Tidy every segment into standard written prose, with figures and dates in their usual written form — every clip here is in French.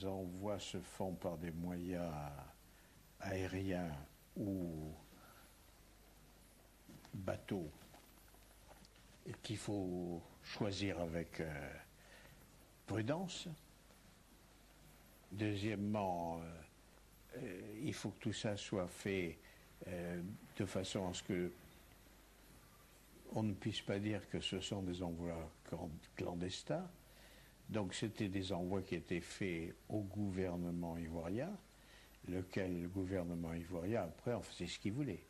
envois se font par des moyens aériens ou bateaux, et qu'il faut choisir avec prudence. Deuxièmement, il faut que tout ça soit fait de façon à ce que on ne puisse pas dire que ce sont des envois clandestins. Donc c'était des envois qui étaient faits au gouvernement ivoirien, lequel le gouvernement ivoirien, après, en faisait ce qu'il voulait.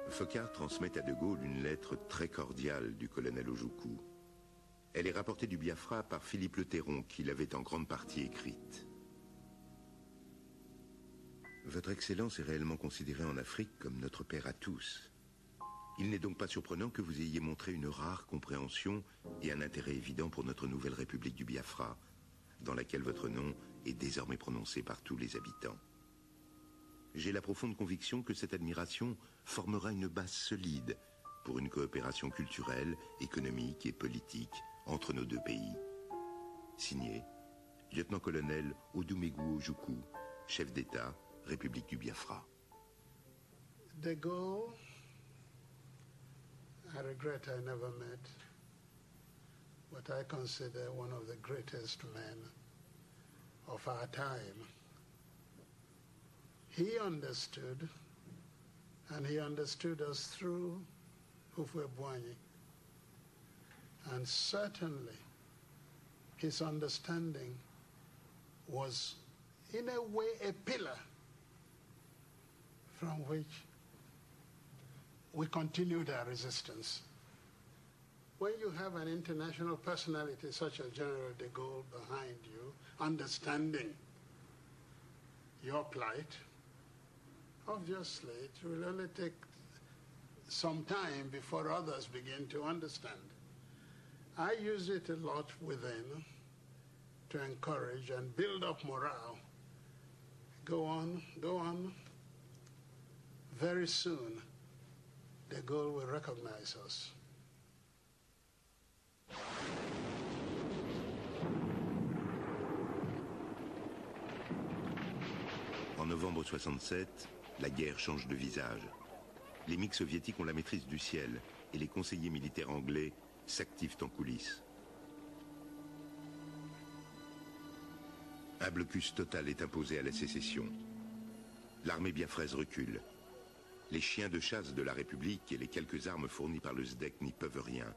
Foccart transmet à De Gaulle une lettre très cordiale du colonel Ojukwu. Elle est rapportée du Biafra par Philippe Le Terron, qui l'avait en grande partie écrite. Votre Excellence est réellement considérée en Afrique comme notre père à tous. Il n'est donc pas surprenant que vous ayez montré une rare compréhension et un intérêt évident pour notre nouvelle République du Biafra, dans laquelle votre nom est désormais prononcé par tous les habitants. J'ai la profonde conviction que cette admiration formera une base solide pour une coopération culturelle, économique et politique entre nos deux pays. Signé, lieutenant-colonel Odumegwu Ojukwu, chef d'État, République du Biafra. De Gaulle, I regret I never met, but I consider one of the greatest men of our time. He understood, and he understood us through Houphouët-Boigny. And certainly his understanding was in a way a pillar from which we continued our resistance. When you have an international personality such as General de Gaulle behind you, understanding your plight, obviously it will only take some time before others begin to understand. I use it a lot within to encourage and build up morale. Go on, go on. Very soon, de Gaulle will recognize us. En novembre 67, la guerre change de visage. Les MiG soviétiques ont la maîtrise du ciel et les conseillers militaires anglais s'activent en coulisses. Un blocus total est imposé à la sécession. L'armée biafraise recule. Les chiens de chasse de la République et les quelques armes fournies par le SDEC n'y peuvent rien.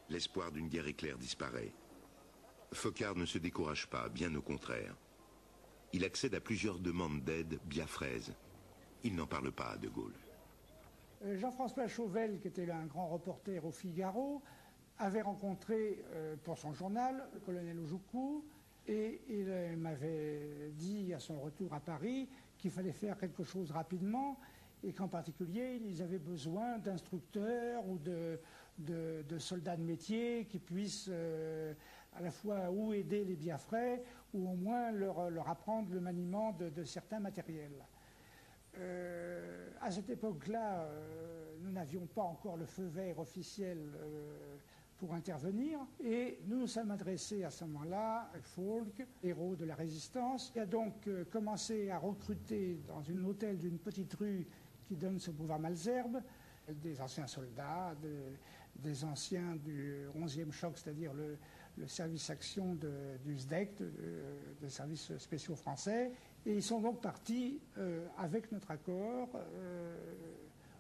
L'espoir d'une guerre éclair disparaît. Foccart ne se décourage pas, bien au contraire. Il accède à plusieurs demandes d'aide biafraises. Il n'en parle pas à De Gaulle. Jean-François Chauvel, qui était un grand reporter au Figaro, avait rencontré pour son journal le colonel Ojukwu, et il m'avait dit à son retour à Paris qu'il fallait faire quelque chose rapidement, et qu'en particulier ils avaient besoin d'instructeurs ou de soldats de métier qui puissent à la fois ou aider les Biafrais ou au moins leur apprendre le maniement de certains matériels. À cette époque-là, nous n'avions pas encore le feu vert officiel pour intervenir, et nous nous sommes adressés à ce moment-là à Falk, héros de la résistance, qui a donc commencé à recruter dans un hôtel d'une petite rue qui donne ce boulevard Malesherbes, des anciens soldats, des anciens du 11e choc, c'est-à-dire le service action du SDEC, des services spéciaux français, et ils sont donc partis avec notre accord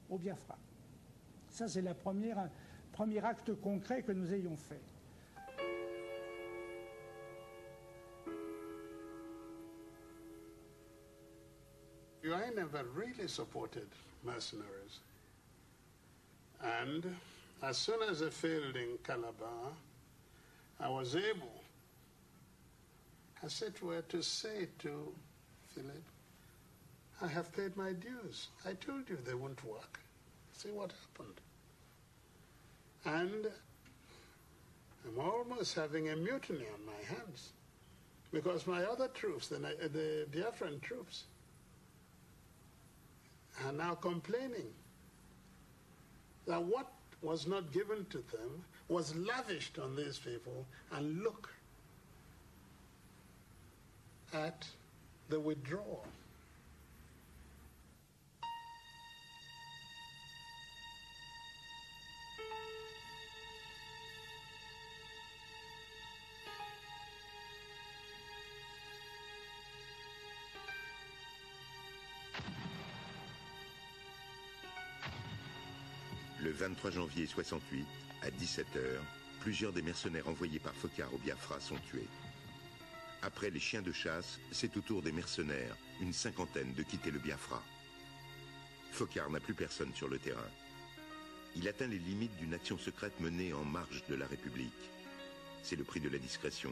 au Biafra. Ça, c'est le premier acte concret que nous ayons fait. I never really supported mercenaries. And as soon as I failed in Calabar, I was able, as it were, to say to Philip, I have paid my dues. I told you they won't work. See what happened. And I'm almost having a mutiny on my hands because my other troops, the Biafran troops, are now complaining that what was not given to them, was lavished on these people, and look at the withdrawal. Le 23 janvier 68, à 17 h, plusieurs des mercenaires envoyés par Foccart au Biafra sont tués. Après les chiens de chasse, c'est au tour des mercenaires, une cinquantaine, de quitter le Biafra. Foccart n'a plus personne sur le terrain. Il atteint les limites d'une action secrète menée en marge de la République. C'est le prix de la discrétion.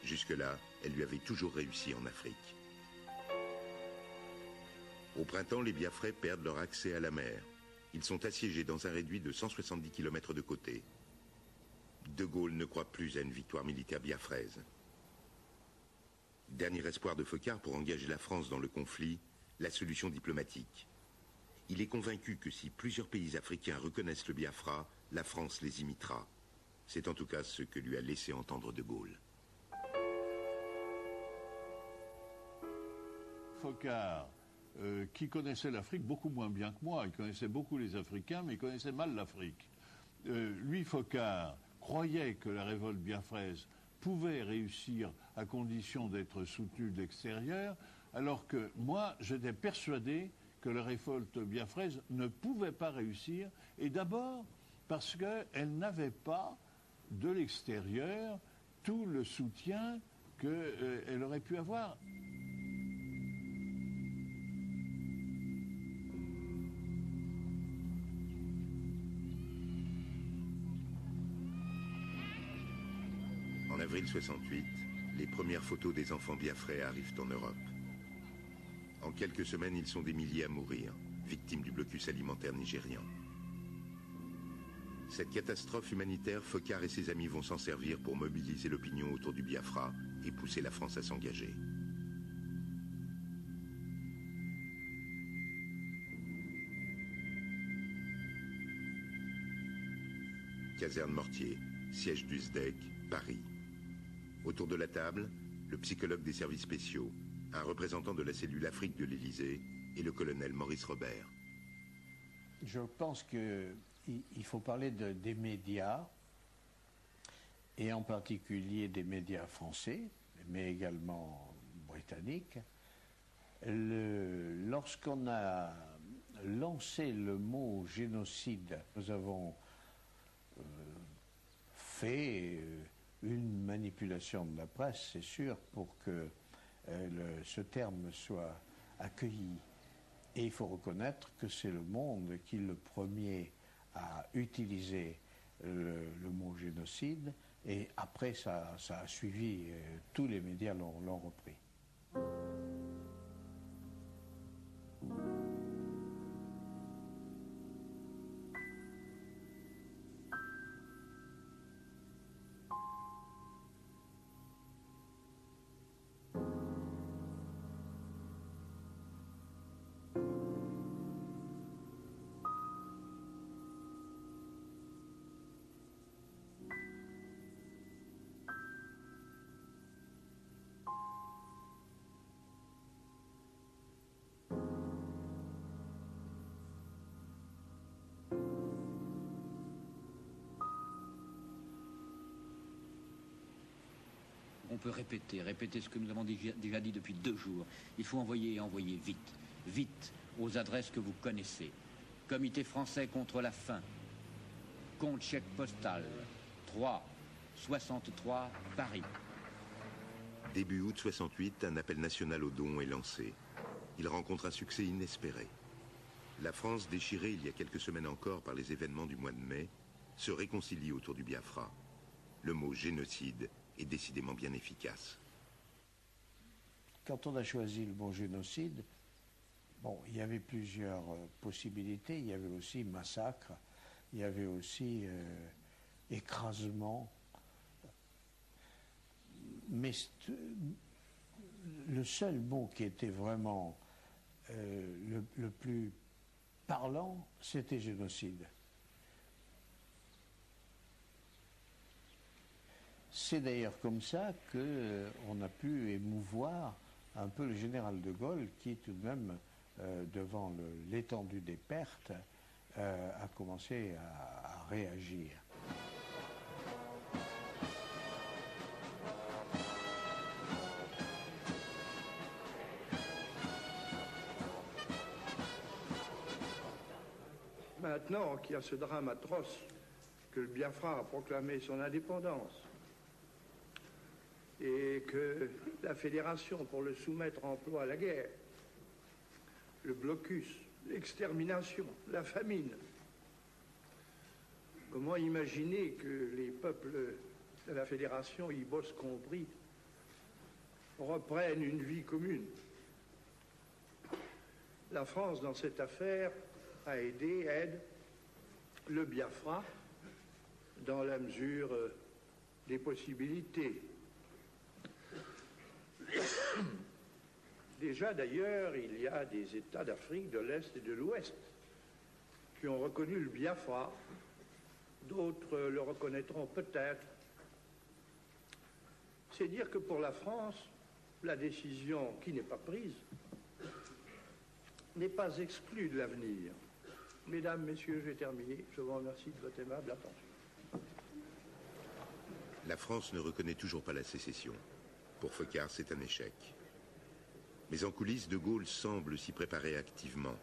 Jusque-là, elle lui avait toujours réussi en Afrique. Au printemps, les Biafrais perdent leur accès à la mer. Ils sont assiégés dans un réduit de 170 km de côté. De Gaulle ne croit plus à une victoire militaire biafraise. Dernier espoir de Foccart pour engager la France dans le conflit, la solution diplomatique. Il est convaincu que si plusieurs pays africains reconnaissent le Biafra, la France les imitera. C'est en tout cas ce que lui a laissé entendre De Gaulle. Foccart, qui connaissait l'Afrique beaucoup moins bien que moi, il connaissait beaucoup les Africains, mais il connaissait mal l'Afrique. Lui, Foccart, croyait que la révolte biafraise pouvait réussir à condition d'être soutenue de l'extérieur, alors que moi, j'étais persuadé que la révolte biafraise ne pouvait pas réussir, et d'abord parce qu'elle n'avait pas de l'extérieur tout le soutien qu'elle aurait pu avoir. En avril 68, les premières photos des enfants biafrais arrivent en Europe. En quelques semaines, ils sont des milliers à mourir, victimes du blocus alimentaire nigérian. Cette catastrophe humanitaire, Foccart et ses amis vont s'en servir pour mobiliser l'opinion autour du Biafra et pousser la France à s'engager. Caserne Mortier, siège du SDEC, Paris. Autour de la table, le psychologue des services spéciaux, un représentant de la cellule Afrique de l'Élysée et le colonel Maurice Robert. Je pense qu'il faut parler des médias, et en particulier des médias français, mais également britanniques. Lorsqu'on a lancé le mot génocide, nous avons fait une manipulation de la presse, c'est sûr, pour que ce terme soit accueilli. Et il faut reconnaître que c'est Le Monde qui, le premier, a utilisé le mot génocide, et après ça a suivi, tous les médias l'ont repris. On peut répéter ce que nous avons déjà dit depuis 2 jours. Il faut envoyer et envoyer vite. Vite, aux adresses que vous connaissez. Comité français contre la faim. Compte chèque postal. 3, 63, Paris. Début août 68, un appel national aux dons est lancé. Il rencontre un succès inespéré. La France, déchirée il y a quelques semaines encore par les événements du mois de mai, se réconcilie autour du Biafra. Le mot génocide est décidément bien efficace. Quand on a choisi le mot génocide, bon, il y avait plusieurs possibilités. Il y avait aussi massacre, il y avait aussi écrasement. Mais le seul mot qui était vraiment le plus parlant, c'était génocide. C'est d'ailleurs comme ça qu'on a pu émouvoir un peu le général de Gaulle qui tout de même, devant l'étendue des pertes, a commencé à réagir. Maintenant qu'il y a ce drame atroce que le Biafra a proclamé son indépendance et que la Fédération, pour le soumettre, emploie la guerre, le blocus, l'extermination, la famine, comment imaginer que les peuples de la Fédération, Ibos compris, reprennent une vie commune? La France, dans cette affaire, aide le Biafra dans la mesure des possibilités. Déjà d'ailleurs, il y a des États d'Afrique de l'Est et de l'Ouest qui ont reconnu le Biafra, d'autres le reconnaîtront peut-être. C'est dire que pour la France, la décision qui n'est pas prise n'est pas exclue de l'avenir. Mesdames, Messieurs, j'ai terminé. Je vous remercie de votre aimable attention. La France ne reconnaît toujours pas la sécession. Pour Foccart, c'est un échec. Mais en coulisses, De Gaulle semble s'y préparer activement.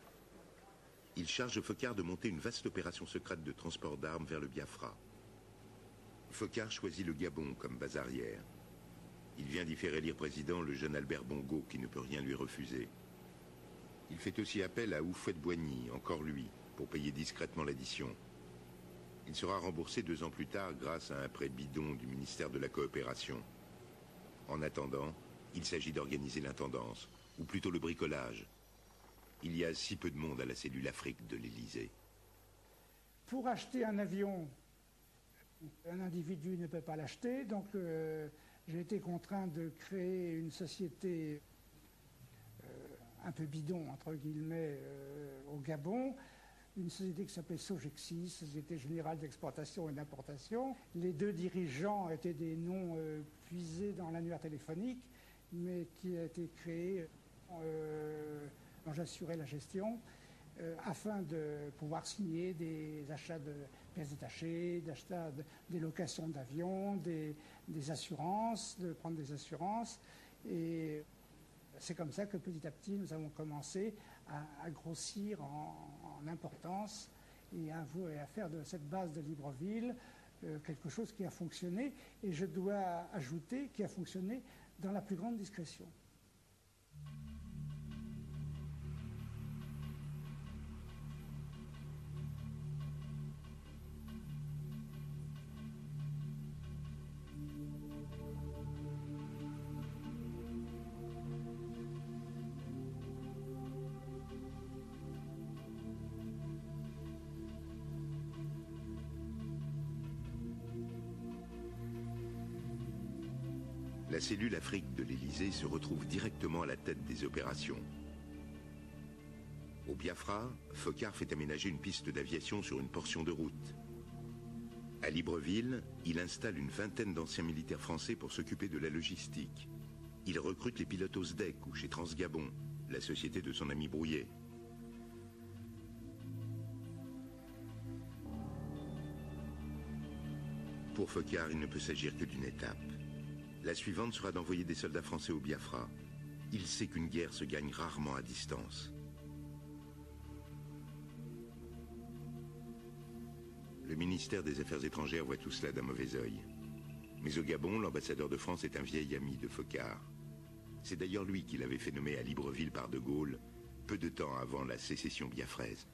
Il charge Foccart de monter une vaste opération secrète de transport d'armes vers le Biafra. Foccart choisit le Gabon comme base arrière. Il vient d'y faire élire président le jeune Albert Bongo, qui ne peut rien lui refuser. Il fait aussi appel à Houphouët-Boigny, encore lui, pour payer discrètement l'addition. Il sera remboursé 2 ans plus tard grâce à un prêt bidon du ministère de la Coopération. En attendant, il s'agit d'organiser l'intendance, ou plutôt le bricolage. Il y a si peu de monde à la cellule Afrique de l'Élysée. Pour acheter un avion, un individu ne peut pas l'acheter, donc j'ai été contraint de créer une société un peu bidon, entre guillemets, au Gabon, une société qui s'appelait Sogexis, Société Générale d'Exportation et d'Importation. Les 2 dirigeants étaient des noms puisés dans l'annuaire téléphonique, mais qui a été créé dont j'assurais la gestion, afin de pouvoir signer des achats de pièces détachées, des locations d'avions, des assurances, de prendre des assurances. Et c'est comme ça que petit à petit, nous avons commencé à grossir en importance et à faire de cette base de Libreville quelque chose qui a fonctionné. Et je dois ajouter qui a fonctionné dans la plus grande discrétion. La cellule Afrique de l'Élysée se retrouve directement à la tête des opérations. Au Biafra, Foccart fait aménager une piste d'aviation sur une portion de route. À Libreville, il installe une vingtaine d'anciens militaires français pour s'occuper de la logistique. Il recrute les pilotes au SDEC ou chez Transgabon, la société de son ami Brouillet. Pour Foccart, il ne peut s'agir que d'une étape. La suivante sera d'envoyer des soldats français au Biafra. Il sait qu'une guerre se gagne rarement à distance. Le ministère des Affaires étrangères voit tout cela d'un mauvais œil. Mais au Gabon, l'ambassadeur de France est un vieil ami de Foccart. C'est d'ailleurs lui qui l'avait fait nommer à Libreville par De Gaulle, peu de temps avant la sécession biafraise.